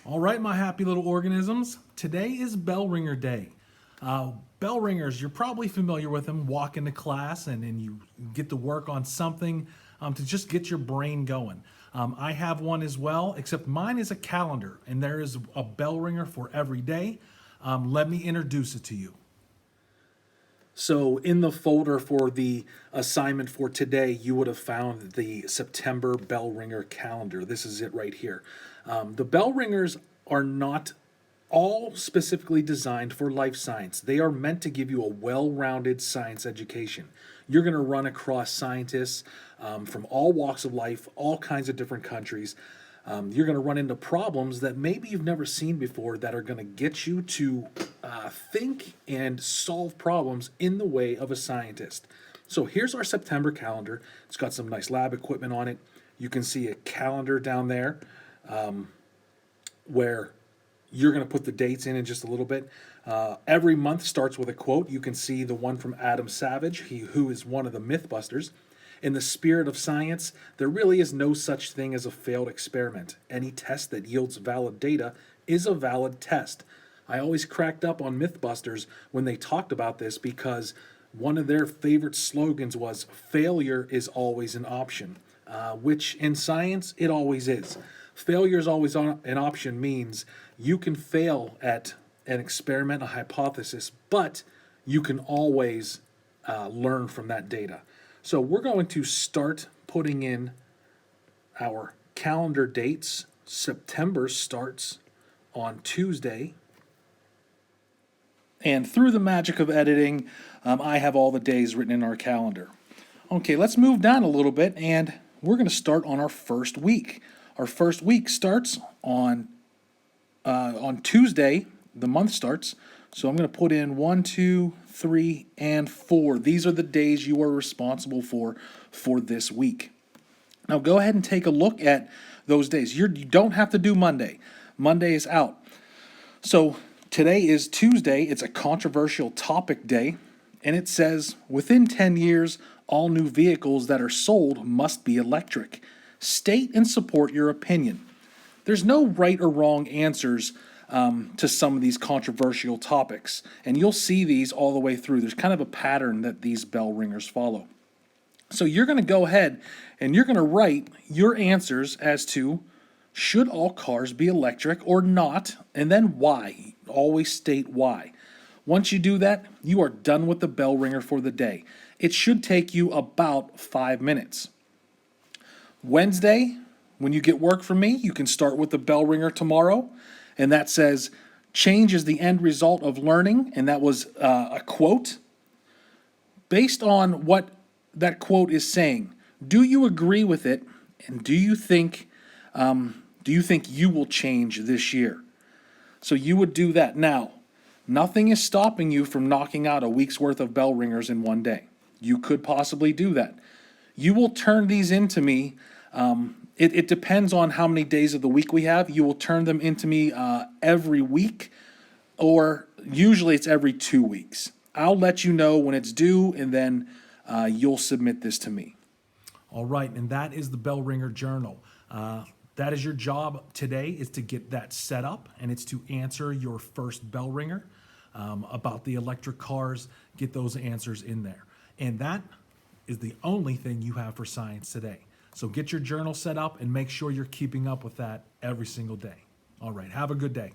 All right, my happy little organisms. Today is Bell Ringer Day. Bell ringers, you're probably familiar with them. Walk into class and you get to work on something to just get your brain going. I have one as well, except mine is a calendar, and there is a bell ringer for every day. Let me introduce it to you. So, in the folder for the assignment for today, you would have found the September bell ringer calendar. This is it right here. The bell ringers are not all specifically designed for life science. They are meant to give you a well rounded science education. You're going to run across scientists from all walks of life, all kinds of different countries. You're going to run into problems that maybe you've never seen before that are going to get you to think and solve problems in the way of a scientist. So here's our September calendar. It's got some nice lab equipment on it. You can see a calendar down there where you're going to put the dates in just a little bit. Every month starts with a quote. You can see the one from Adam Savage, who is one of the Mythbusters. In the spirit of science, there really is no such thing as a failed experiment. Any test that yields valid data is a valid test. I always cracked up on Mythbusters when they talked about this because one of their favorite slogans was failure is always an option, which in science, it always is. Failure is always an option means you can fail at an experiment, a hypothesis, but you can always learn from that data. So we're going to start putting in our calendar dates. September starts on Tuesday. And through the magic of editing, I have all the days written in our calendar. Okay, let's move down a little bit, and we're going to start on our first week. Our first week starts on Tuesday. The month starts. So I'm going to put in 1, 2, 3, and 4. These are the days you are responsible for this week. Now go ahead and take a look at those days. You don't have to do Monday. Monday is out. So today is Tuesday. It's a controversial topic day. And it says, within 10 years, all new vehicles that are sold must be electric. State and support your opinion. There's no right or wrong answers to some of these controversial topics. And you'll see these all the way through. There's kind of a pattern that these bell ringers follow. So you're going to go ahead and you're going to write your answers as to should all cars be electric or not, and then why. Always state why. Once you do that, you are done with the bell ringer for the day. It should take you about 5 minutes. Wednesday, when you get work from me, you can start with the bell ringer tomorrow. And that says, change is the end result of learning. And that was a quote. Based on what that quote is saying, do you agree with it? And do you think you will change this year? So you would do that. Now, nothing is stopping you from knocking out a week's worth of bell ringers in one day. You could possibly do that. You will turn these into me. It depends on how many days of the week we have. You will turn them into me every week, or usually it's every 2 weeks. I'll let you know when it's due, and then you'll submit this to me. All right, and that is the Bell Ringer Journal. That is your job today, is to get that set up, and it's to answer your first bell ringer about the electric cars. Get those answers in there. And that is the only thing you have for science today. So get your journal set up and make sure you're keeping up with that every single day. All right, have a good day.